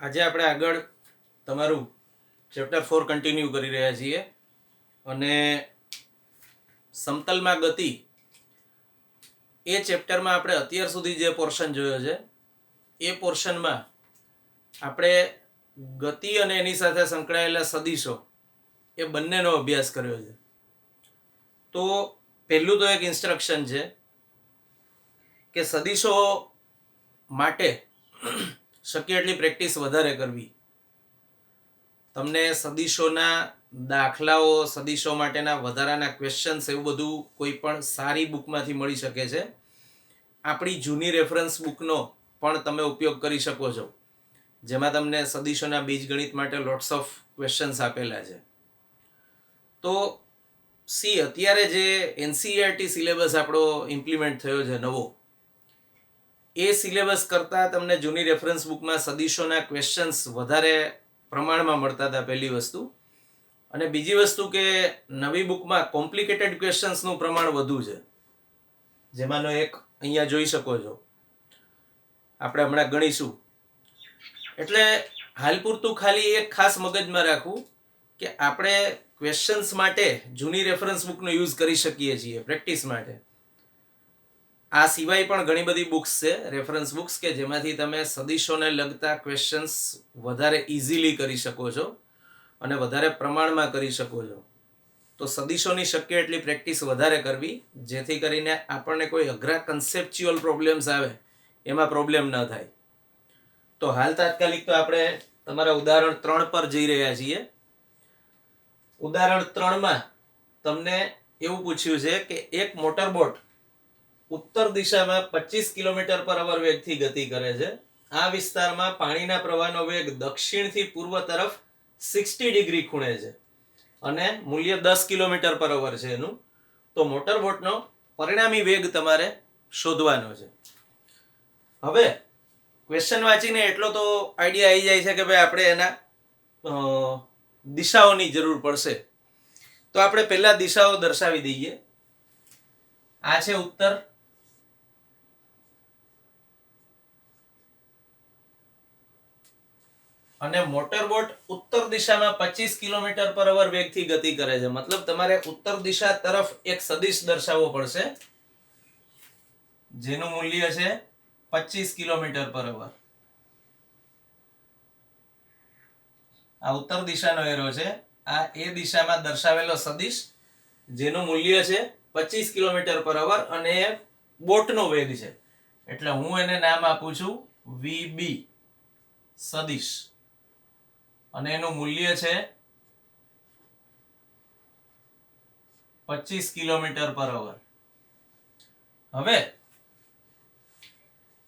આજે આપણે આગળ તમારું ચેપ્ટર 4 કન્ટિન્યુ કરી રહ્યા છીએ અને સમતલમાં ગતિ એ ચેપ્ટરમાં આપણે અત્યાર સુધી જે પોર્શન જોયો છે એ પોર્શનમાં આપણે ગતિ અને એની સાથે સંકળાયેલા સદિશો એ બંનેનો અભ્યાસ કર્યો છે. તો પહેલું તો એક ઇન્સ્ટ્રક્શન છે કે સદિશો માટે શક્ય એટલી પ્રેક્ટિસ વધારે કરવી. તમને સદિશોના દાખલાઓ, સદિશો માટેના વધારાના ક્વેશ્ચન્સ એવું બધું કોઈ પણ સારી બુકમાંથી મળી શકે છે. આપણી જૂની રેફરન્સ બુકનો પણ તમે ઉપયોગ કરી શકો છો, જેમાં તમને સદિશોના બીજગણિત માટે લોટ્સ ઓફ ક્વેશ્ચન્સ આપેલા છે. તો અત્યારે જે એનસીઈઆરટી સિલેબસ આપણો ઇમ્પ્લિમેન્ટ થયો છે નવો, એ સિલેબસ કરતાં તમને જૂની રેફરન્સ બુકમાં સદિશોના ક્વેશ્ચન્સ વધારે પ્રમાણમાં મળતા હતા, પહેલી વસ્તુ. અને બીજી વસ્તુ કે નવી બુકમાં કોમ્પ્લિકેટેડ ક્વેશ્ચન્સનું પ્રમાણ વધુ છે, જેમાંનો એક અહીંયા જોઈ શકો છો, આપણે હમણાં ગણીશું. એટલે હાલ પૂરતું ખાલી એક ખાસ મગજમાં રાખવું કે આપણે ક્વેશ્ચન્સ માટે જૂની રેફરન્સ બુકનો યુઝ કરી શકીએ છીએ પ્રેક્ટિસ માટે. આ સિવાય પણ ઘણી બધી બુક્સ છે, રેફરન્સ બુક્સ, કે જેમાંથી તમે સદિશોને લગતા ક્વેશ્ચન્સ વધારે ઇઝીલી કરી શકો છો અને વધારે પ્રમાણમાં કરી શકો છો. તો સદિશોની શક્ય એટલી પ્રેક્ટિસ વધારે કરવી, જેથી કરીને આપણને કોઈ અઘરા કન્સેપ્ચ્યુઅલ પ્રોબ્લેમ્સ આવે એમાં પ્રોબ્લેમ ન થાય. તો હાલ તાત્કાલિક તો આપણે તમારા ઉદાહરણ 3 પર જઈ રહ્યા છીએ. ઉદાહરણ 3માં તમને એવું પૂછ્યું છે કે એક મોટરબોટ ઉત્તર દિશામાં 25 કિલોમીટર પર અવર વેગથી ગતિ કરે છે. આ વિસ્તારમાં પાણીના પ્રવાહનો વેગ દક્ષિણથી પૂર્વ તરફ 60 ડિગ્રી ખૂણે છે અને મૂલ્ય 10 કિલોમીટર પર અવર છે એનું. તો મોટરબોટનો પરિણામી વેગ તમારે શોધવાનો છે. હવે ક્વેશ્ચન વાંચીને એટલો તો આઈડિયા આવી જાય છે કે ભાઈ આપણે એના દિશાઓની જરૂર પડશે. તો આપણે પહેલા દિશાઓ દર્શાવી દઈએ. આ છે ઉત્તર, અને મોટરબોટ ઉત્તર દિશામાં 25 કિલોમીટર પર અવર વેગથી ગતિ કરે છે. મતલબ તમારે ઉત્તર દિશા તરફ એક સદિશ દર્શાવવો પડશે, જેનું મૂલ્ય છે 25 કિલોમીટર પર અવર. આ ઉત્તર દિશાનો એરો છે. આ એ દિશામાં દર્શાવેલો સદિશ, જેનું મૂલ્ય છે 25 કિલોમીટર પર અવર અને બોટનો વેગ છે. એટલે હું એને નામ આપું છું VB સદિશ, અને એનું મૂલ્ય છે 25 કિલોમીટર પર અવર. હવે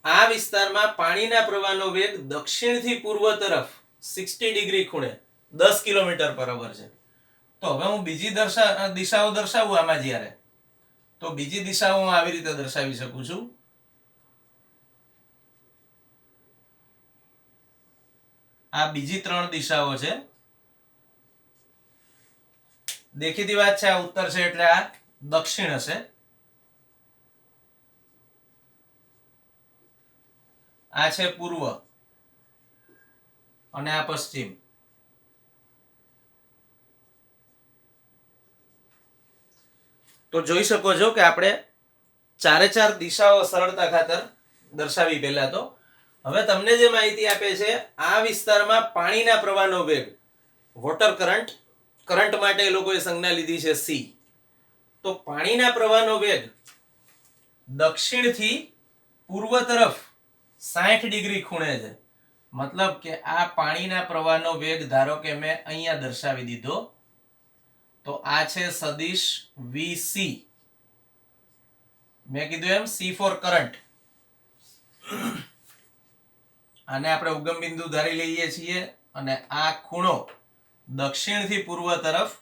આ વિસ્તારમાં પાણીના પ્રવાહનો વેગ દક્ષિણથી પૂર્વ તરફ 60 ડિગ્રી ખૂણે 10 કિલોમીટર પર અવર છે. તો હવે હું બીજી દિશાઓ દર્શાવું આમાં જ્યારે, તો બીજી દિશાઓ હું આવી રીતે દર્શાવી શકું છું. આ બીજી 3 દિશાઓ છે. દેખીતી વાત છે, આ ઉત્તર છે એટલે આ દક્ષિણ હશે. આ છે પૂર્વ અને આ પશ્ચિમ. તો જોઈ શકો છો કે આપણે 4 દિશાઓ સરળતા ખાતર દર્શાવી. પહેલા તો હવે તમને જે માહિતી આપે છે, આ વિસ્તારમાં પાણીના પ્રવાહનો વેગ, વોટર કરંટ માટે એ લોકોએ સંજ્ઞા લીધી છે C. તો પાણીના પ્રવાહનો વેગ દક્ષિણથી પૂર્વ તરફ 60 ડિગ્રી ખૂણે છે. મતલબ કે આ પાણીના પ્રવાહનો વેગ ધારો કે મેં અહીંયા દર્શાવી દીધો, તો આ છે સદિશ VC. મેં કીધું એમ C ફોર કરંટ. આને આપણે ઉગમ બિંદુ ધારી લઈએ છીએ, અને આ ખૂણો દક્ષિણથી પૂર્વ તરફ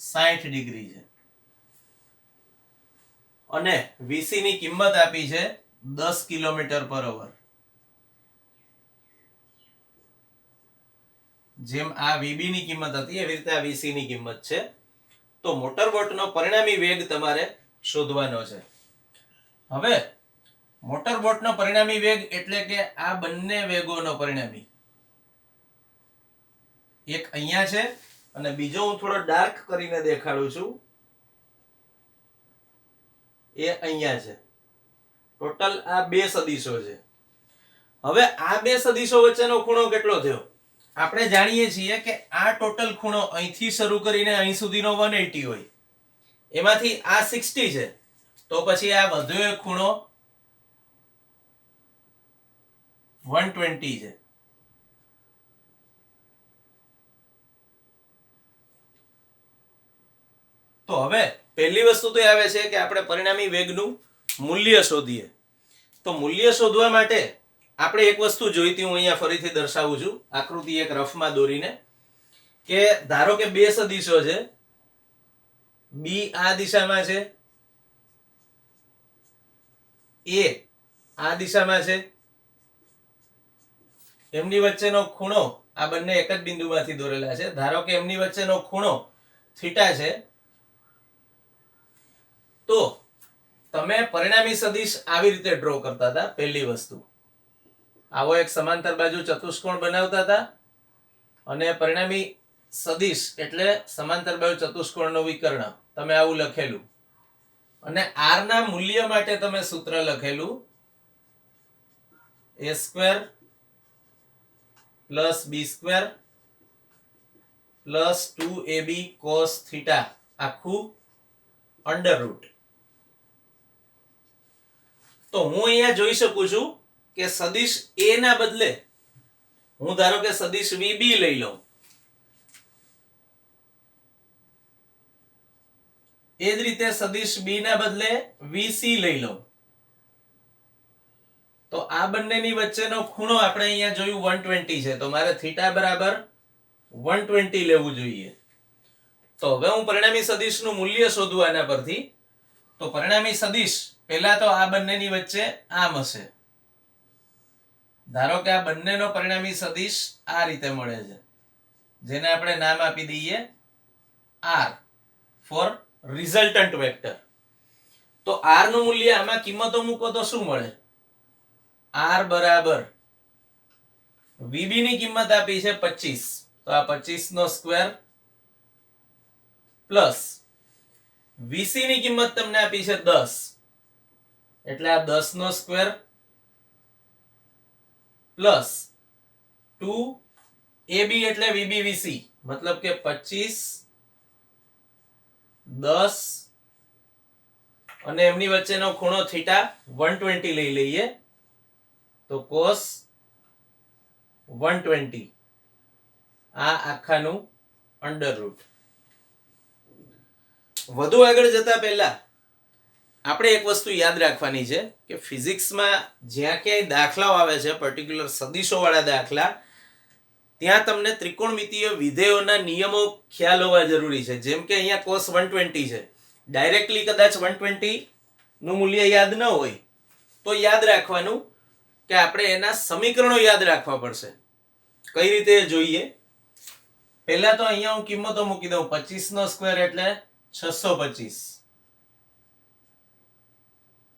60 ડિગ્રી છે. અને VC ની કિંમત આપી છે 10 કિલોમીટર પર અવર. જેમ આ VB ની કિંમત હતી એવી રીતે આ VC ની કિંમત છે. તો મોટરબોટનો પરિણામી વેગ તમારે શોધવાનો છે. હવે મોટર બોટનો પરિણામી વેગ એટલે કે આ બંને વેગોનો પરિણામી, એક અહીંયા છે અને બીજો હું થોડો ડાર્ક કરીને દેખાડું છું, એ અહીંયા છે. ટોટલ આ બે સદિશો છે. હવે આ બે સદિશો વચ્ચેનો ખૂણો કેટલો થયો? આપણે જાણીએ છીએ કે આ ટોટલ ખૂણો અહીંથી શરૂ કરીને અહીં સુધીનો 180 હોય, એમાંથી આ 60 છે, તો પછી આ વધુ એક ખૂણો 120 છે. તો હવે પહેલી વસ્તુ તો આવે છે કે આપણે પરિણામી વેગનું મૂલ્ય શોધીએ. તો મૂલ્ય શોધવા માટે આપણે એક વસ્તુ જોઈતી, હું અહીંયા ફરીથી દર્શાવું છું આકૃતિ એક રફમાં દોરીને, કે ધારો કે બે સદિશો છે, બી આ દિશામાં છે, એ આ દિશામાં છે, એમની વચ્ચેનો ખૂણો આ બંને એક જ બિંદુમાંથી દોરેલા છે. ધારો કે એમની વચ્ચેનો ખૂણો થીટા છે, તો તમે પરિણામી સદિશ આવી રીતે ડ્રો કરતા હતા. પહેલી વસ્તુ, આવો એક સમાંતર બાજુ ચતુષ્કોણ બનાવતા હતા અને પરિણામી સદિશ એટલે સમાંતર બાજુ ચતુષ્કોણનો વિકર્ણ, તમે આવું લખેલું, અને r ના મૂલ્ય માટે તમે સૂત્ર લખેલું a² + b² + 2ab cos θ આખું √ તો હું અહીંયા જોઈ શકું છું કે સદિશ a ના બદલે હું ધારો કે સદિશ vb લઈ લઉં, એ જ રીતે સદિશ b ના બદલે vc લઈ લઉં, તો આ બંનેની વચ્ચેનો ખૂણો આપણે અહીંયા જોયું 120 છે, તો મારે θ બરાબર 120 લેવું જોઈએ. તો હવે હું પરિણામી સદિશનું મૂલ્ય શોધું આના પરથી. તો પરિણામી સદિશ પહેલા તો આ બંનેની વચ્ચે આમ હશે. ધારો કે આ બંનેનો પરિણામી સદિશ આ રીતે મળે છે, જેને આપણે નામ આપી દઈએ r ફોર રિઝલ્ટન્ટ વેક્ટર. તો r નું મૂલ્ય આમાં કિંમતો મૂકો તો શું મળે? r બરાબર vb ની કિંમત આપી છે 25, તો આ 25 નો સ્ક્વેર પ્લસ vc ની કિંમત તમને આપી છે 10, એટલે આ 10 નો સ્ક્વેર પ્લસ 2ab એટલે vb vc, મતલબ કે 25 10 અને એમની વચ્ચેનો ખૂણો થીટા 120 લઈ લઈએ, તો cos 120 આ આખાનું √ વધુ આગળ જતા પહેલા આપણે એક વસ્તુ યાદ રાખવાની છે કે ફિઝિક્સમાં જ્યાં ક્યાંય દાખલાઓ આવે છે, પર્ટિક્યુલર સદિશો વાળા દાખલા, ત્યાં તમને ત્રિકોણમિતીય વિધેયોના નિયમો ખ્યાલ હોવા જરૂરી છે. જેમ કે અહીંયા cos 120 છે, ડાયરેક્ટલી કદાચ 120 નું મૂલ્ય યાદ ન હોય તો યાદ રાખવાનું કે આપણે એના સમીકરણો યાદ રાખવા પડશે. કઈ રીતે જોઈએ? પહેલા તો અહીંયા હું કિંમતો મૂકી દઉં. 25 નો સ્ક્વેર એટલે 625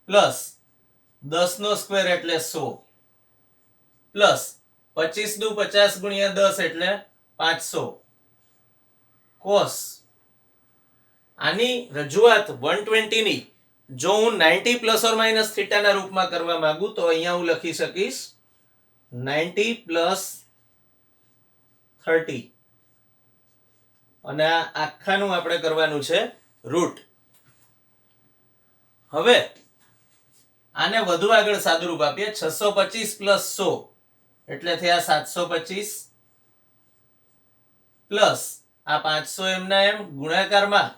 પ્લસ 10 નો સ્ક્વેર એટલે 100 પ્લસ 25 દુ 50 ગુણ્યા 10 એટલે 500 કોસ આની રજૂઆત 120 ની જો હું 90 પ્લસ ઓર માઇનસ થીટા ના રૂપમાં કરવા માંગુ તો અહીંયા હું લખી શકીશ 90 પ્લસ 30 અને આ આખાનું આપણે કરવાનું છે રૂટ. હવે આને વધુ આગળ સાદુરૂપ આપીએ. 625 પ્લસ 100 એટલે થયા 725 પ્લસ આ 500 એમના એમ ગુણાકારમાં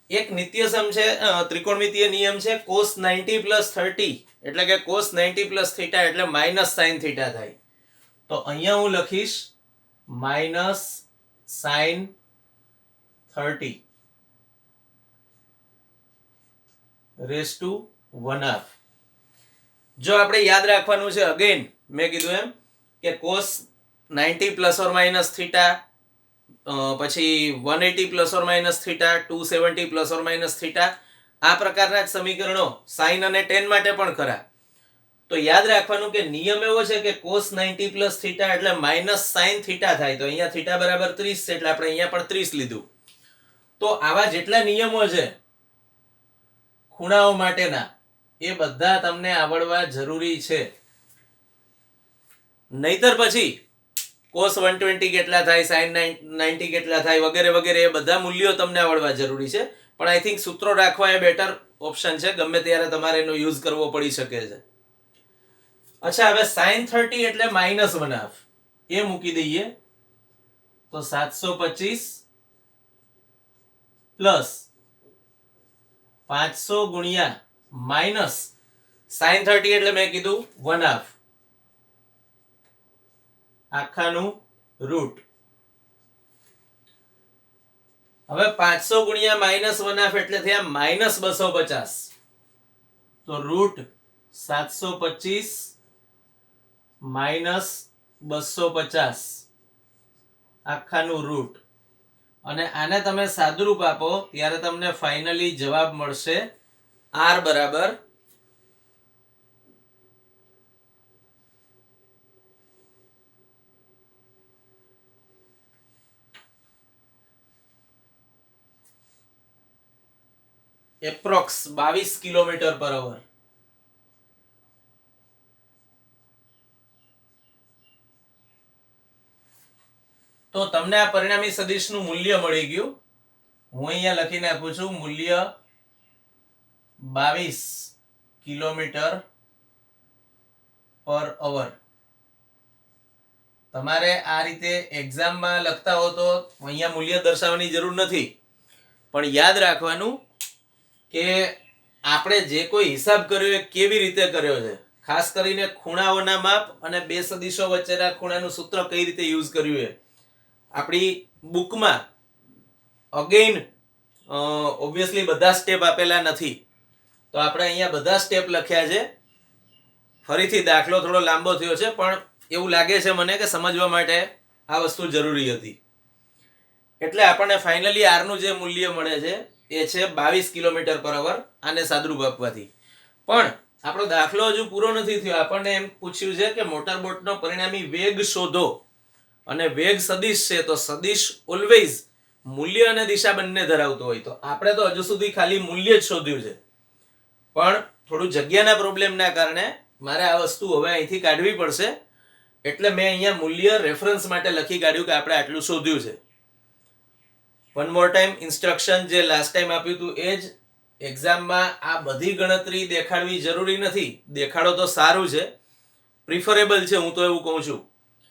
એક નિત્યસમ છે, ત્રિકોણમિતીય નિયમ છે cos 90 પ્લસ 30 એટલે કે cos 90 પ્લસ થીટા એટલે માઇનસ sin થીટા થાય. તો અહીંયા હું લખીશ માઇનસ sin 30 રેઝ ટુ 1/2. જો આપણે યાદ રાખવાનું છે, અગેન મેં કીધું એમ કે cos 90 plus or minus theta, પછી 180 plus or minus theta, 270 plus or minus theta, આ પ્રકારના સમીકરણો sin અને tan માટે પણ ખરા. તો યાદ રાખવાનું કે નિયમ એવો છે કે cos 90 plus theta એટલે minus sin theta થાય. તો અહીંયા theta બરાબર 30 છે એટલે આપણે અહીંયા પણ 30 લીધું. તો આવા જેટલા નિયમો છે ખૂણાઓ માટેના એ બધા તમને આવડવા જરૂરી છે. નહીતર પછી cos 120 કેટલા થાય, sin 90 કેટલા થાય વગેરે વગેરે એ બધા મૂલ્યો તમને આવડવા જરૂરી છે. પણ આઈ થિંક સૂત્રો રાખવા એ બેટર ઓપ્શન છે. ગમે ત્યારે તમારે એનો યુઝ કરવો પડી શકે છે. અચ્છા, હવે sin 30 એટલે -1/2 એ મૂકી દઈએ તો 725 પ્લસ 500 ગુણ્યા માઇનસ sin 30 એટલે મેં કીધું 1/2 આખાનું રૂટ. હવે 500 ગુણ્યા -1/2 એટલે થયા -250. તો રૂટ 725 -250 આખાનું રૂટ. અને આને તમે સાદુરૂપ આપો ત્યારે તમને ફાઇનલી જવાબ મળશે r બરાબર એપ્રોક્સ 22 કિલોમીટર પર અવર. તો તમને આ પરિણામી સદિશનું મૂલ્ય મળી ગયું. હું અહીંયા લખીને આપું છું મૂલ્ય 22 કિલોમીટર પર અવર. તમારે આ રીતે એક્ઝામમાં લખતા હો તો અહીંયા મૂલ્ય દર્શાવવાની જરૂર નથી. પણ યાદ રાખવાનું કે આપણે જે કોઈ હિસાબ કર્યો એ કેવી રીતે કર્યો છે. ખાસ કરીને ખૂણાઓના માપ અને બે સદિશો વચ્ચેના ખૂણાનું સૂત્ર કઈ રીતે યુઝ કર્યું છે. આપણી બુકમાં અગેઇન ઓબ્વિયસલી બધા સ્ટેપ આપેલા નથી. તો આપણે અહીંયા બધા સ્ટેપ લખ્યા છે. ફરીથી દાખલો થોડો લાંબો થયો છે પણ એવું લાગે છે મને કે સમજવા માટે આ વસ્તુ જરૂરી હતી. એટલે આપણને ફાઇનલી r નું જે મૂલ્ય મળે છે એ છે 22 કિલોમીટર પર અવર. આને સાદુરૂપ આપવાથી. પણ આપણો દાખલો હજુ પૂરો નથી થયો. આપણને એમ પૂછ્યું છે કે મોટરબોટનો પરિણામી વેગ શોધો અને વેગ સદિશ છે. તો સદિશ ઓલવેઝ મૂલ્ય અને દિશા બંને ધરાવતો હોય. તો આપણે તો હજુ સુધી ખાલી મૂલ્ય જ શોધ્યું છે. પણ થોડું જગ્યાના પ્રોબ્લેમના કારણે મારે આ વસ્તુ હવે અહીંથી કાઢવી પડશે. એટલે મેં અહીંયા મૂલ્ય રેફરન્સ માટે લખી કાઢ્યું કે આપણે આટલું શોધ્યું છે. વન મોર ટાઈમ ઇન્સ્ટ્રક્શન જે લાસ્ટ ટાઈમ આપ્યું હતું એ જ. એક્ઝામમાં આ બધી ગણતરી દેખાડવી જરૂરી નથી. દેખાડો તો સારું છે, પ્રિફરેબલ છે, હું તો એવું કહું છું.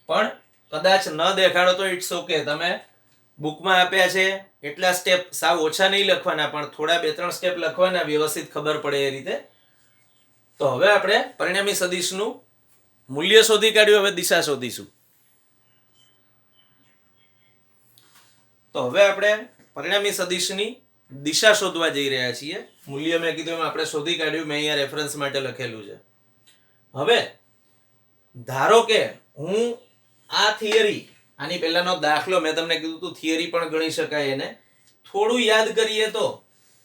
પણ કદાચ ન દેખાડો તો ઇટ્સ ઓકે. તમે બુકમાં આપ્યા છે એટલા સ્ટેપ સાવ ઓછા નહીં લખવાના, પણ થોડા 2-3 સ્ટેપ લખવાના, વ્યવસ્થિત ખબર પડે એ રીતે. તો હવે આપણે પરિણામી સદિશનું મૂલ્ય શોધી કાઢ્યું. હવે દિશા શોધીશું. તો હવે આપણે પરિણામી સદિશની દિશા શોધવા જઈ રહ્યા છીએ. મૂલ્ય મેં કીધું એમ આપણે શોધી કાઢ્યું. મેં અહીંયા રેફરન્સ માટે લખેલું છે. હવે ધારો કે હું આ થિયરી, આની પહેલાનો દાખલો મેં તમને કીધું હતું થિયરી પણ ગણી શકાય એને. થોડું યાદ કરીએ તો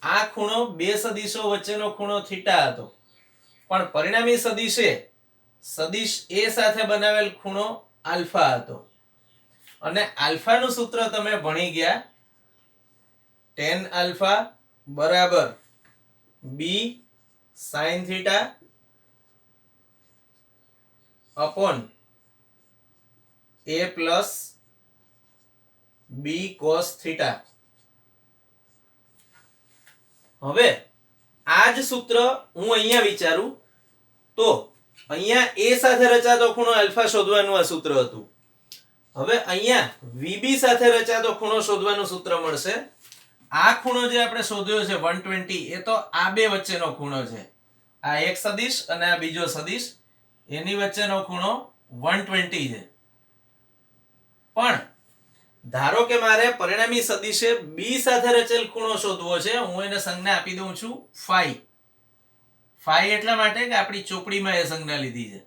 આ ખૂણો બે સદિશો વચ્ચેનો ખૂણો થીટા હતો. પણ પરિણામી સદિશે સદિશ એ સાથે બનાવેલ ખૂણો આલ્ફા હતો. અને આલ્ફાનું સૂત્ર તમે ભણી ગયા, tan આલ્ફા બરાબર b sin theta upon a plus b cos theta. હવે આ જ સૂત્ર હું અહીંયા વિચારું તો અહીંયા a સાથે રચાતો ખૂણો આલ્ફા શોધવાનું આ સૂત્ર હતું. હવે અહીંયા VB સાથે રચાતો ખૂણો શોધવાનું સૂત્ર મળશે. આ ખૂણો જે આપણે શોધ્યો છે 120, એ તો આ બે વચ્ચેનો ખૂણો છે. આ એક સદિશ અને આ બીજો સદિશ, એની વચ્ચેનો ખૂણો 120 છે. પણ ધારો કે મારે પરિણામી સદિશે B સાથે રચેલ ખૂણો શોધવો છે. હું એને સંજ્ઞા આપી દઉં છું phi. phi એટલા માટે કે આપણી ચોપડીમાં એ સંજ્ઞા લીધી છે.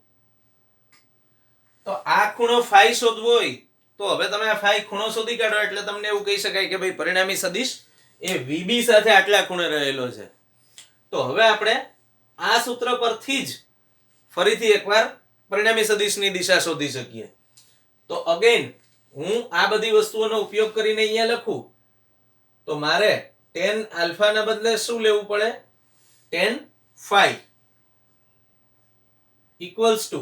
તો આ ખૂણો phi શોધવો હોય તો હવે તમે આ phi ખૂણો શોધી કાઢો એટલે તમને એવું કહી શકાય કે ભાઈ પરિણામી સદિશ એ VB સાથે આટલા ખૂણે રહેલો છે. તો હવે આપણે આ સૂત્ર પરથી જ ફરીથી એકવાર પરિણામી સદિશની દિશા શોધી શકીએ. તો અગેન હું આ બધી વસ્તુઓનો ઉપયોગ કરીને અહીંયા લખું તો મારે tan આલ્ફા ના બદલે શું લેવું પડે? tan phi equals to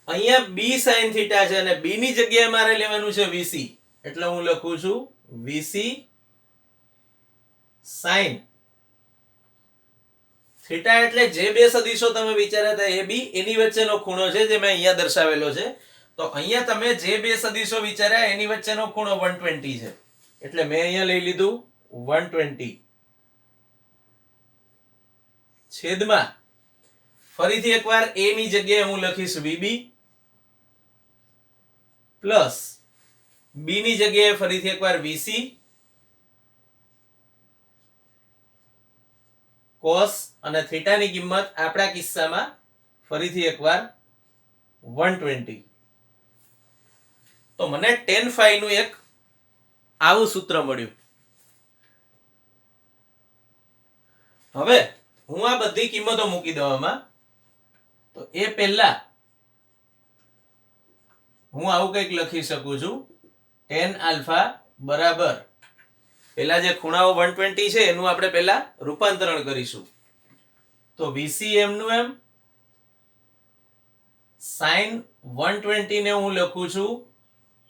અહીંયા b sin theta છે અને b ની જગ્યાએ મારે લેવાનું છે vc, એટલે હું લખું છું vc sin થીટા એટલે જે બે સદિશો તમે વિચાર્યા હતા એ બી એની વચ્ચેનો ખૂણો છે જે મેં અહીંયા દર્શાવેલો છે. તો અહીંયા તમે જે બે સદિશો વિચાર્યા એની વચ્ચેનો ખૂણો 120 છે, એટલે મેં અહીંયા લઈ લીધું 120 છેદમાં ફરીથી એકવાર a ની જગ્યાએ હું લખીશ vb પ્લસ b ની જગ્યાએ ફરીથી એકવાર vc cos અને થીટા ની કિંમત આપણા કિસ્સામાં ફરીથી એકવાર 120. તો મને tan phi નું એક આવું સૂત્ર મળ્યું. હવે હું આ બધી કિંમતો મૂકી દઉં આમાં. તો એ પહેલા હું આવું કંઈક લખી શકું છું tan આલ્ફા બરાબર પેલા જે ખૂણાઓ 120 છે એનું આપણે પહેલા રૂપાંતરણ કરીશું. તો VCM નું એમ sin 120 ને હું લખું છું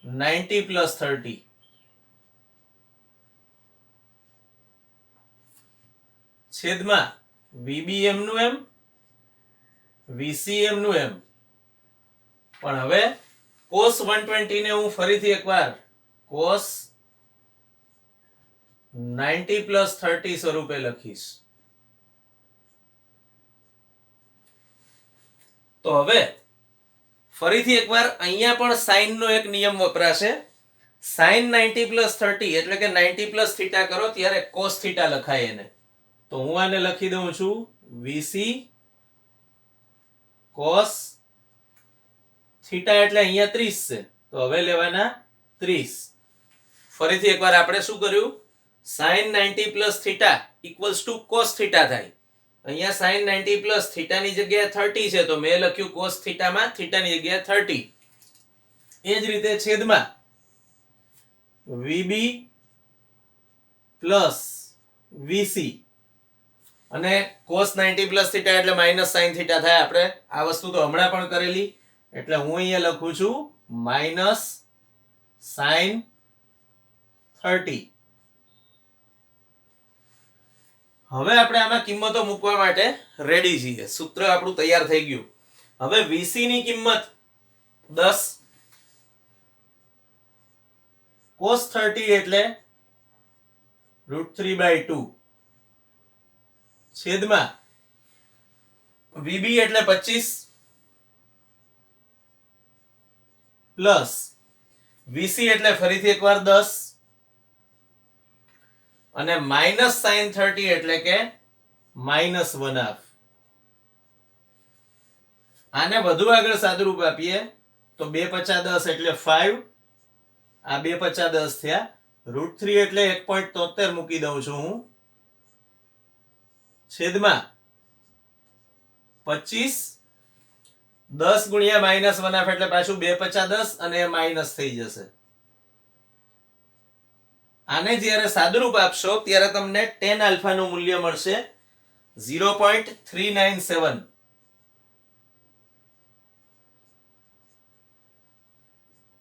90 plus 30 છેદમાં VBM નું એમ VCM નું એમ. પણ હવે cos 120 ને હું ફરીથી એકવાર cos 90 plus 30 સ્વરૂપે લખીશ. તો હવે ફરીથી એકવાર અહીંયા પણ sin નો એક નિયમ વપરાશે. sin 90 plus 30 એટલે કે 90 plus થીટા કરો ત્યારે cos થીટા લખાય એને. તો હું આને લખી દઉં છું VC cos થીટા એટલે અહીંયા 30 છે, તો હવે લેવાના 30. ફરીથી એકવાર આપણે શું કર્યું? sin 90 plus theta equals to cos theta થાય. અહીંયા sin 90 plus theta ની જગ્યાએ 30 છે, તો મેં લખ્યું cos theta માં theta ની જગ્યાએ 30. એ જ રીતે છેદમાં VB plus VC અને cos 90 plus theta એટલે minus sin theta થાય. આપણે આ વસ્તુ તો હમણાં પણ કરેલી, એટલે હું અહીંયા લખું છું minus sin 30. હવે આપણે આમાં કિંમતો મૂકવા માટે રેડી છીએ. સૂત્ર આપણું તૈયાર થઈ ગયું. હવે VC ની કિંમત 10 cos 30 એટલે √3/2 છેદમાં VB એટલે 25 પ્લસ VC એટલે ફરીથી એકવાર 10 અને માઇનસ sin 30 એટલે કે -1/2. આને વધુ આગળ સાદુરૂપ આપીએ તો 2 × 5 = 10 એટલે 5. આ 2 × 5 = 10 થયા. √3 એટલે 1.73 મૂકી દઉં છું હું છેદમાં 25 10 ગુણ્યા -1/2 એટલે પાછું 2 × 5 = 10 અને માઇનસ થઈ જશે. આને જ્યારે સાદુરૂપ આપશો ત્યારે તમને tan આલ્ફા નું મૂલ્ય મળશે 0.397.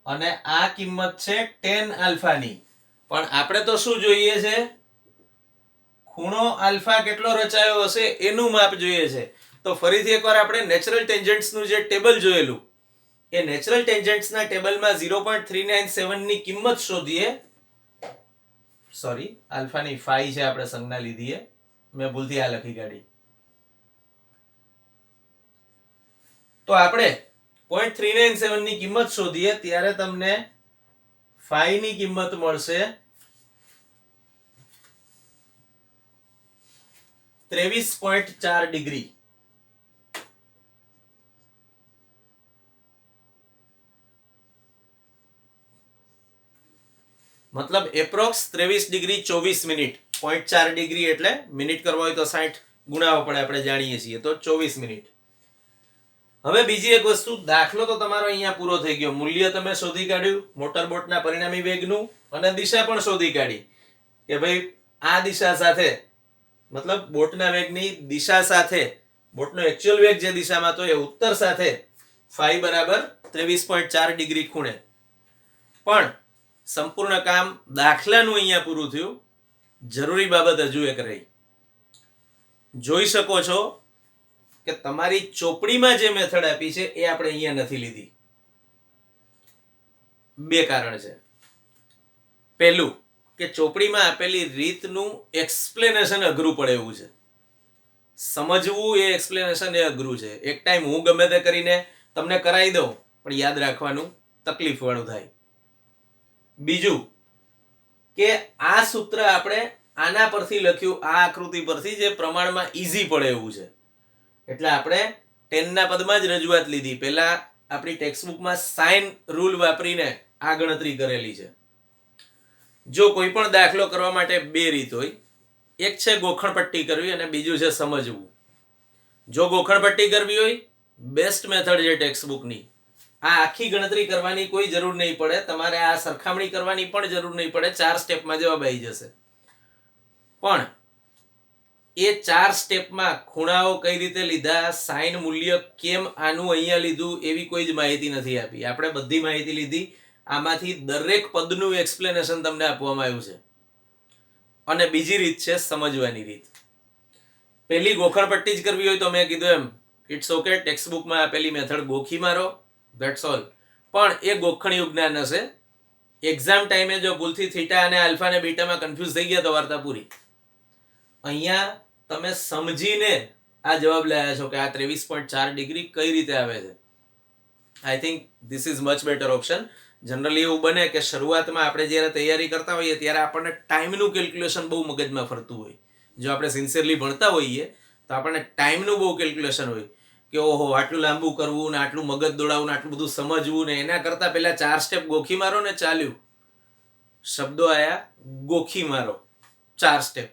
અને આ કિંમત છે tan આલ્ફાની. પણ આપણે તો શું જોઈએ છે? ખૂણો આલ્ફા કેટલો રચાયો હશે એનું માપ જોઈએ છે. તો ફરીથી એકવાર આપણે નેચરલ ટેન્જન્ટ્સ નું જે ટેબલ જોયેલું એ નેચરલ ટેન્જન્ટ્સ ના ટેબલમાં 0.397 ની કિંમત શોધીએ. સોરી, આલ્ફાની ફાઈ છે, આપણે સંજ્ઞા લીધી, મેં ભૂલથી આ લખી કાઢી. તો આપણે 0.397 ની કિંમત શોધીએ ત્યારે તમને ફાઈ ની કિંમત મળશે 23.4 ડિગ્રી. મતલબ એપ્રોક્સ 23 ડિગ્રી 24 મિનિટ. 0.4 ડિગ્રી એટલે મિનિટ કરવા હોય તો 60 ગુણાવો પડે, આપણે જાણીએ છીએ, તો 24 મિનિટ. હવે બીજી એક વસ્તુ, દાખલો તો તમારો અહીંયા પૂરો થઈ ગયો. મૂલ્ય તમે શોધી કાઢ્યું મોટરબોટના પરિણામી વેગનું અને દિશા પણ શોધી કાઢી કે ભાઈ આ દિશા સાથે, મતલબ બોટના વેગની દિશા સાથે બોટનો એક્ચ્યુઅલ વેગ જે દિશામાં તો એ ઉત્તર સાથે ફાઈ બરાબર 23.4 ડિગ્રી ખૂણે. પણ સંપૂર્ણ કામ દાખલાનું અહીંયા પૂરું થયું. જરૂરી બાબત હજુ એક રહી. જોઈ શકો છો કે તમારી ચોપડીમાં જે મેથડ આપી છે એ આપણે અહીંયા નથી લીધી. બે કારણ છે. પહેલું કે ચોપડીમાં આપેલી રીતનું એક્સપ્લેનેશન અઘરું પડે એવું છે. સમજવું એ એક્સપ્લેનેશન એ અઘરું છે. એક ટાઈમ હું ગમે તે કરીને તમને કરાવી દઉં પણ યાદ રાખવાનું તકલીફ વાળું થાય. બીજું કે આ સૂત્ર આપણે આના પરથી લખ્યું, આ આકૃતિ પરથી, જે પ્રમાણમાં ઈઝી પડે એવું છે. એટલે આપણે 10 ના પદમાં જ રજૂઆત લીધી. પહેલા આપણી ટેક્સ્ટબુકમાં સાઇન રૂલ વાપરીને આ ગણતરી કરેલી છે. જો કોઈ પણ દાખલો કરવા માટે બે રીત હોય. એક છે ગોખણપટ્ટી કરવી અને બીજું છે સમજવું. જો ગોખણપટ્ટી કરવી હોય, બેસ્ટ મેથડ છે ટેક્સ્ટબુકની. આ આખી ગણતરી કરવાની કોઈ જરૂર નહીં પડે. તમારે આ સરખામણી કરવાની પણ જરૂર નહીં પડે. 4 સ્ટેપમાં જવાબ આવી જશે. પણ એ 4 સ્ટેપમાં ખૂણાઓ કઈ રીતે લીધા, સાઇન મૂલ્ય કેમ આનું અહીંયા લીધું, એવી કોઈ જ માહિતી નથી આપી. આપણે બધી માહિતી લીધી. આમાંથી દરેક પદનું એક્સપ્લેનેશન તમને આપવામાં આવ્યું છે. અને બીજી રીત છે સમજવાની રીત. પહેલી ગોખણપટ્ટી જ કરવી હોય તો મેં કીધું એમ ઇટ્સ ઓકે, ટેક્સ્ટબુકમાં આપેલી મેથડ ગોખી મારો, ધેટ્સ ઓલ. પણ એ ગોખણિયું જ્ઞાન હશે. એક્ઝામ ટાઈમે જો ભૂલથી થીટા અને આલ્ફા અને બીટામાં કન્ફ્યુઝ થઈ ગયા તો વાર્તા પૂરી. અહીંયા તમે સમજીને આ જવાબ લાવ્યા છો કે આ 23.4 ડિગ્રી કઈ રીતે આવે છે. I think this is much better option. Generally એવું બને કે શરૂઆતમાં આપણે જ્યારે તૈયારી કરતા હોઈએ ત્યારે આપણને ટાઈમનું કેલ્ક્યુલેશન બહુ મગજમાં ફરતું હોય. જો આપણે સિન્સિયરલી ભણતા હોઈએ તો આપણને ટાઈમનું બહુ કેલ્ક્યુલેશન હોય કે ઓહો આટલું લાંબુ કરવું ને આટલું મગજ દોડાવવું ને આટલું બધું સમજવું ને એના કરતાં પહેલા 4 સ્ટેપ ગોખી મારો ને ચાલ્યું. શબ્દો આયા ગોખી મારો, 4 સ્ટેપ.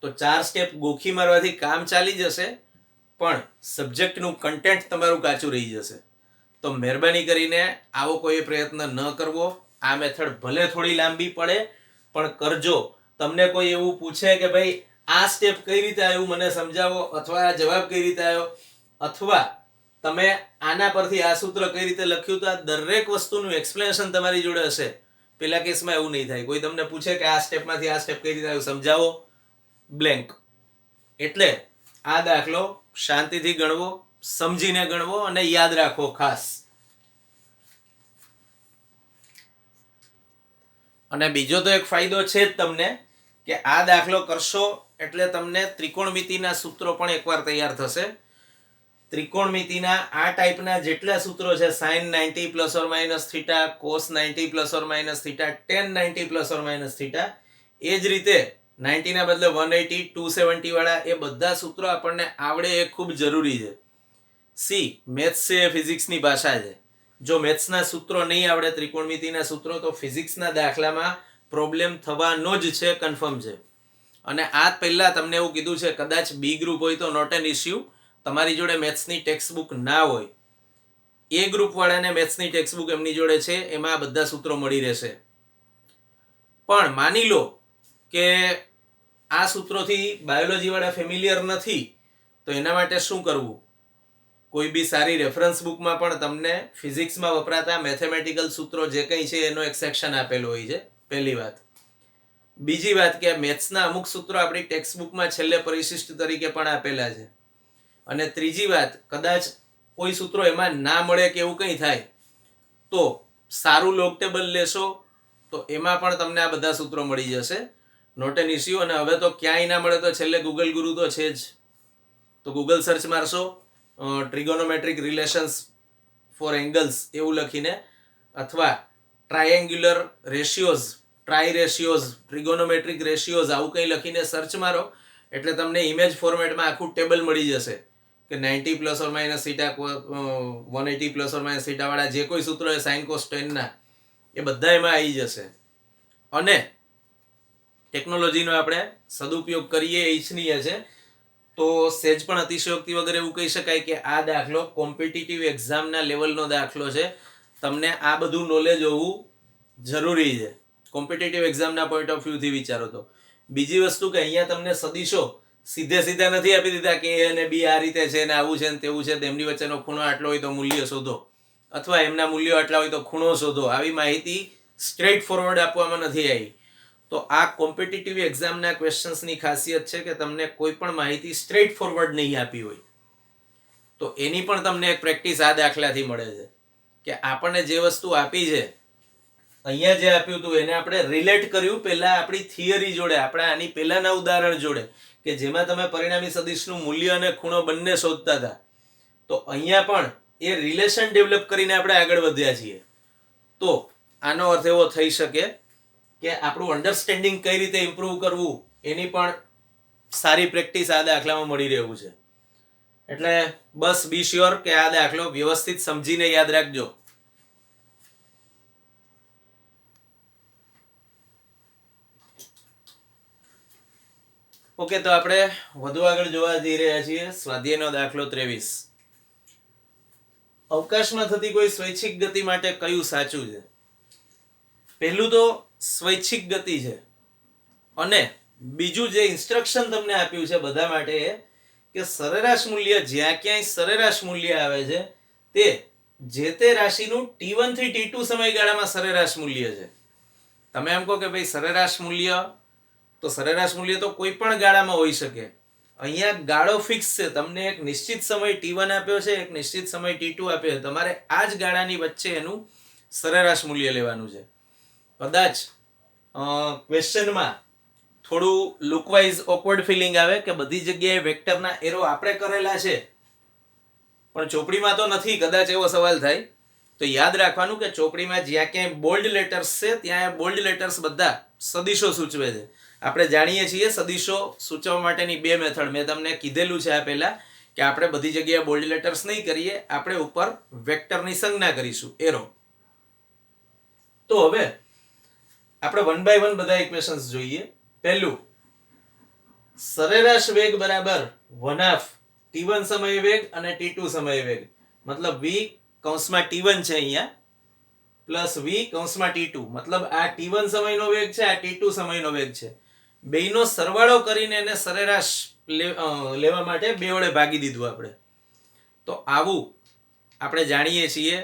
તો 4 સ્ટેપ ગોખી મારવાથી કામ ચાલી જશે, પણ સબ્જેક્ટનું કન્ટેન્ટ તમારું કાચું રહી જશે. તો મહેરબાની કરીને આવો કોઈ પ્રયત્ન ન કરવો. આ મેથડ ભલે થોડી લાંબી પડે પણ કરજો. તમને કોઈ એવું પૂછે કે ભાઈ આ સ્ટેપ કઈ રીતે આવ્યું મને સમજાવો, અથવા આ જવાબ કઈ રીતે આવ્યો, અથવા તમે આના પરથી આ સૂત્ર કઈ રીતે લખ્યું, તો આ દરેક વસ્તુનું એક્સપ્લેનેશન તમારી જોડે હશે. પેલા કેસમાં એવું નહીં થાય. કોઈ તમને પૂછે કે આ સ્ટેપમાંથી આ સ્ટેપ કઈ રીતે આવ્યું સમજાવો, બ્લેન્ક. એટલે આ દાખલો શાંતિથી ગણવો, સમજીને ગણવો અને યાદ રાખવો ખાસ. અને બીજો તો એક ફાયદો છે જ તમને કે આ દાખલો કરશો એટલે તમને ત્રિકોણમિતિના સૂત્રો પણ એકવાર તૈયાર થશે. ત્રિકોણમિતિના આ ટાઈપના જેટલા સૂત્રો છે, sin 90 plus or minus theta, cos 90 plus or minus theta, tan 90 plus or minus theta, એ જ રીતે 90 ના બદલે 180, 270 વાળા એ બધા સૂત્રો આપણને આવડે એ ખૂબ જરૂરી છે. મેથ્સ છે એ ફિઝિક્સની ભાષા છે. જો મેથ્સના સૂત્રો નહીં આવડે, ત્રિકોણમિતિના સૂત્રો, તો ફિઝિક્સના દાખલામાં પ્રોબ્લેમ થવાનો જ છે, કન્ફર્મ છે. અને આ પહેલા તમને એવું કીધું છે કદાચ બી ગ્રુપ હોય તો નોટ એન ઇસ્યુ. તમારી જોડે મેથ્સની ટેક્સ્ટબુક ના હોય, એ ગ્રુપ વાળાને મેથ્સની ટેક્સ્ટબુક એમની જોડે છે, એમાં આ બધા સૂત્રો મળી રહેશે. પણ માની લો કે આ સૂત્રોથી બાયોલોજી વાળા ફેમિલિયર નથી, તો એના માટે શું કરવું? કોઈ બી સારી રેફરન્સ બુકમાં પણ તમને ફિઝિક્સમાં વપરાતા મેથેમેટિકલ સૂત્રો જે કંઈ છે એનો એક સેક્શન આપેલો હોય છે, પહેલી વાત. બીજી વાત કે મેથ્સના અમુક સૂત્રો આપણી ટેક્સ્ટબુકમાં છેલ્લે પરિશિષ્ટ તરીકે પણ આપેલા છે. અને ત્રીજી વાત, કદાચ કોઈ સૂત્રો એમાં ના મળે કે એવું કંઈ થાય તો સારું લોગ ટેબલ લેશો તો એમાં પણ તમને આ બધા સૂત્રો મળી જશે, નોટ એન ઇસ્યુ. અને હવે તો ક્યાંય ના મળે તો છેલ્લે ગૂગલ ગુરુ તો છે જ. તો ગૂગલ સર્ચ મારશો ટ્રિગોનોમેટ્રિક રિલેશન્સ ફોર એંગલ્સ એવું લખીને, અથવા ટ્રાયેંગ્યુલર રેશિયોઝ, ટ્રાય રેશિયોઝ, ટ્રિગોનોમેટ્રિક રેશિયોઝ આવું કંઈ લખીને સર્ચ મારો એટલે તમને ઇમેજ ફોર્મેટમાં આખું ટેબલ મળી જશે કે 90 plus or minus theta, 180 plus or minus theta વાળા જે કોઈ સૂત્રો છે સાઇન કોસ ટેનના, એ બધા એમાં આવી જશે. અને ટેકનોલોજીનો આપણે સદુપયોગ કરીએ એ ઈચ્છનીય છે. તો સહેજ પણ અતિશયોક્તિ વગર એવું કહી શકાય કે આ દાખલો કોમ્પિટિટિવ એક્ઝામના લેવલનો દાખલો છે. તમને આ બધું નોલેજ હોવું જરૂરી છે કોમ્પિટિટિવ એક્ઝામના પોઈન્ટ ઓફ વ્યૂથી વિચારો તો. બીજી વસ્તુ કે અહીંયા તમને સદીશો સીધા નથી આપી દીધા કે એ અને બી આ રીતે છે ને આવું છે ને તેવું છે, તેમની વચ્ચેનો ખૂણો આટલો હોય તો મૂલ્ય શોધો, અથવા એમના મૂલ્યો આટલા હોય તો ખૂણો શોધો. આવી માહિતી સ્ટ્રેટ ફોરવર્ડ આપવામાં નથી આવી. તો આ કોમ્પિટિટિવ એક્ઝામના ક્વેશ્ચન્સની ખાસિયત છે કે તમને કોઈ પણ માહિતી સ્ટ્રેટ ફોરવર્ડ નહીં આપી હોય. તો એની પણ તમને એક પ્રેક્ટિસ આ દાખલાથી મળે છે કે આપણને જે વસ્તુ આપી છે, અહીંયા જે આપ્યું હતું એને આપણે રિલેટ કર્યું પહેલા આપણી થિયરી જોડે, આપણે આની પહેલાના ઉદાહરણ જોડે કે જેમાં તમે પરિણામી સદિશનું મૂલ્ય અને ખૂણો બંને શોધતા હતા. તો અહીંયા પણ એ રિલેશન ડેવલપ કરીને આપણે આગળ વધ્યા છીએ. તો આનો અર્થ એવો થઈ શકે કે આપણું અન્ડરસ્ટેન્ડિંગ કઈ રીતે ઇમ્પ્રૂવ કરવું એની પણ સારી પ્રેક્ટિસ આ દાખલામાં મળી રહ્યું છે. એટલે બસ બી શ્યોર કે આ દાખલો વ્યવસ્થિત સમજીને યાદ રાખજો. ઓકે, તો આપણે વધુ આગળ જોવા જઈ રહ્યા છીએ. સ્વાધ્યાયનો દાખલો 23. અવકાશમાં થતી કોઈ સ્વૈચ્છિક ગતિ માટે કયું સાચું છે? પહેલું તો સ્વૈચ્છિક ગતિ છે, અને બીજું જે ઇન્સ્ટ્રક્શન તમને આપ્યું છે બધા માટે કે સરેરાશ મૂલ્ય, જ્યાં ક્યાંય સરેરાશ મૂલ્ય આવે છે તે જે તે રાશિનું T1 થી T2 સમયગાળામાં સરેરાશ મૂલ્ય છે. તમે એમ કહો કે ભાઈ સરેરાશ મૂલ્ય, તો સરેરાશ મૂલ્ય તો કોઈ પણ ગાળામાં હોઈ શકે. અહીંયા ગાળો ફિક્સ છે, તમને એક નિશ્ચિત સમય T1 આપ્યો છે, એક નિશ્ચિત સમય T2 આપ્યો છે. તમારે આ જ ગાળાની વચ્ચે એનું સરેરાશ મૂલ્ય લેવાનું છે. કદાચ ક્વેશ્ચનમાં થોડું લુકવાઇઝ ઓકવર્ડ ફિલિંગ આવે કે બધી જગ્યાએ વેક્ટરના એરો આપણે કરેલા છે પણ ચોપડીમાં તો નથી, કદાચ એવો સવાલ થાય. તો યાદ રાખવાનું કે ચોપડીમાં જ્યાં ક્યાંય બોલ્ડ લેટર્સ છે ત્યાં બોલ્ડ લેટર્સ બધા સદીશો સૂચવે છે. આપણે જાણીએ છીએ સદીશો સૂચવવા માટેની બે મેથડ મેં તમને કીધેલું છે આ પહેલા કે આપણે બધી જગ્યાએ બોલ્ડ લેટર્સ નહીં કરીએ, આપણે ઉપર વેક્ટરની સંજ્ઞા કરીશું, એરો. તો હવે આપણે 1 by 1 બધા ઇક્વેશન્સ જોઈએ. પહેલું, સરેરાશ વેગ બરાબર 1/2 T1 સમય વેગ અને T2 સમય વેગ, મતલબ v કૌંસમાં T1 છે અહીંયા પ્લસ v કૌંસમાં T2, મતલબ આ T1 સમયનો વેગ છે, આ T2 સમયનો વેગ છે. બેયનો સરવાળો કરીને એને સરેરાશ લેવા માટે બે વડે ભાગી દીધું આપણે. તો આવું આપણે જાણીએ છીએ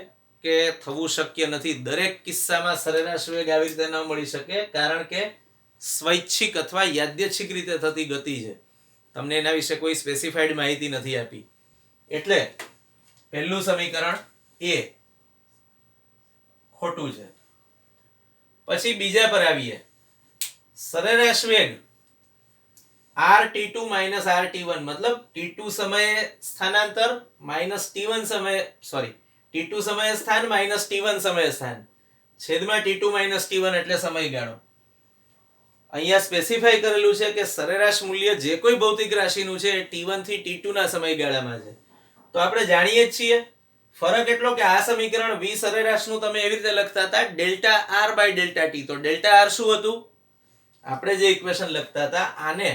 કે થવું શક્ય નથી. દરેક કિસ્સામાં સરેરાશ વેગ આવી રીતે ન મળી શકે, કારણ કે સ્વૈચ્છિક અથવા યાદચ્છિક રીતે થતી ગતિ છે. તમને એના વિશે કોઈ સ્પેસિફાઈડ માહિતી નથી આપી. એટલે પહેલું સમીકરણ એ ખોટું છે. પછી બીજા પર આવીએ. સરેરાશ વેગ RT2 minus RT1, મતલબ T2 સમયે સ્થાનાંતર માઇનસ T1 સમયે, સોરી, T2 સમયે સ્થાન માઇનસ T1 સમયે સ્થાન, છેદમાં T2 minus T1 એટલે સમયગાળો. અહીંયા સ્પેસિફાઈ કરેલું છે કે સરેરાશ મૂલ્ય જે કોઈ ભૌતિક રાશિનું છે એ T1 થી T2 ના સમયગાળામાં છે. તો આપણે જાણીએ જ છીએ ફરક એટલો કે આ સમીકરણ v સરેરાશનું તમે એવી રીતે લખતા હતા delta R by delta T. તો ડેલ્ટા R શું હતું? આપણે જે ઇક્વેશન લખતા હતા આને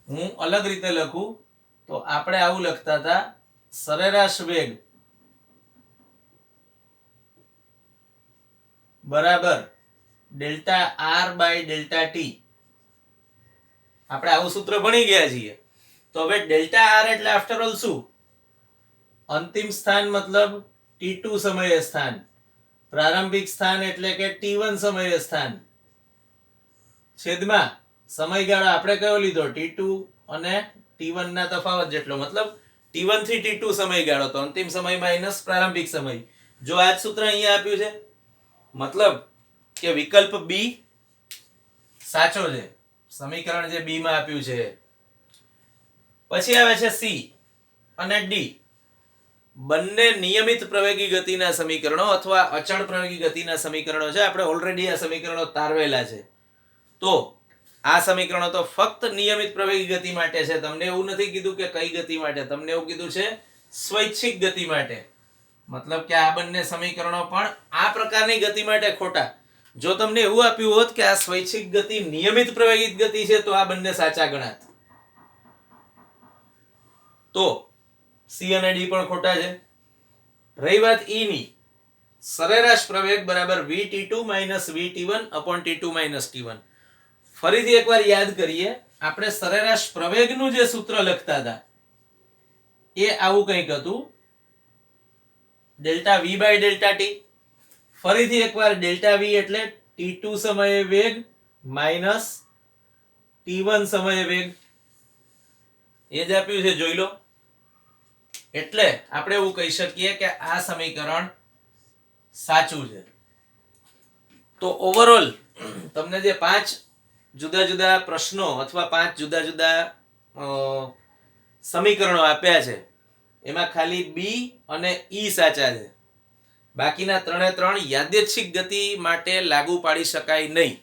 હું અલગ રીતે લખું તો આપણે આવું લખતા હતા, સરેરાશ વેગ બરાબર delta R by delta T. આપણે આવું સૂત્ર ભણી ગયા છીએ. તો હવે ડેલ્ટા R એટલે આફ્ટર ઓલ શું? અંતિમ સ્થાન મતલબ T2 સમયે સ્થાન, પ્રારંભિક સ્થાન એટલે કે T1 સમયે સ્થાન, છેદમાં સમયગાળો આપણે કયો લીધો? T2 અને T1 ના તફાવત જેટલો, મતલબ T1 થી T2 સમયગાળો, તો અંતિમ સમય માઇનસ પ્રારંભિક સમય. જો આ જ સૂત્ર અહીંયા આપ્યું છે, મતલબ કે વિકલ્પ બી સાચો છે, સમીકરણ જે બી માં આપ્યું છે. પછી આવે છે સી અને ડી. બંને નિયમિત પ્રવેગી ગતિના સમીકરણો અથવા અચળ પ્રવેગી ગતિના સમીકરણો છે. આપણે ઓલરેડી આ સમીકરણો તારવેલા છે. તો આ સમીકરણો તો ફક્ત નિયમિત પ્રવેગી ગતિ માટે છે. તમને એવું નથી કીધું કે કઈ ગતિ માટે, તમને એવું કીધું છે સ્વૈચ્છિક ગતિ માટે. મતલબ કે આ બંને સમીકરણો પણ આ પ્રકારની ગતિ માટે ખોટા. જો તમને એવું આપ્યું હોત કે આ સ્વૈચ્છિક ગતિ નિયમિત પ્રવેગિત ગતિ છે તો આ બંને સાચા ગણાત, તો સી અને ડી પણ ખોટા છે. રહી વાત ઈ ની, સરેરાશ પ્રવેગ બરાબર vt2 vt1 t2 t1. ફરીથી એકવાર યાદ કરીએ, આપણે સરેરાશ પ્રવેગનું જે સૂત્ર લખતા હતા એ આવું કંઈક હતું, delta V by delta T. ફરીથી એકવાર ડેલ્ટા વી એટલે t2 સમયે વેગ માઇનસ t1 સમયે વેગ, એ જ આપ્યું છે, જોઈ લો. એટલે આપણે એવું કહી શકીએ કે આ સમીકરણ સાચું છે. તો ઓવરઓલ તમને જે 5 જુદા જુદા પ્રશ્નો અથવા 5 જુદા જુદા સમીકરણો આપ્યા છે એમાં ખાલી બી અને ઈ સાચા છે, બાકીના 3 યાદચ્છિક ગતિ માટે લાગુ પાડી શકાય નહીં.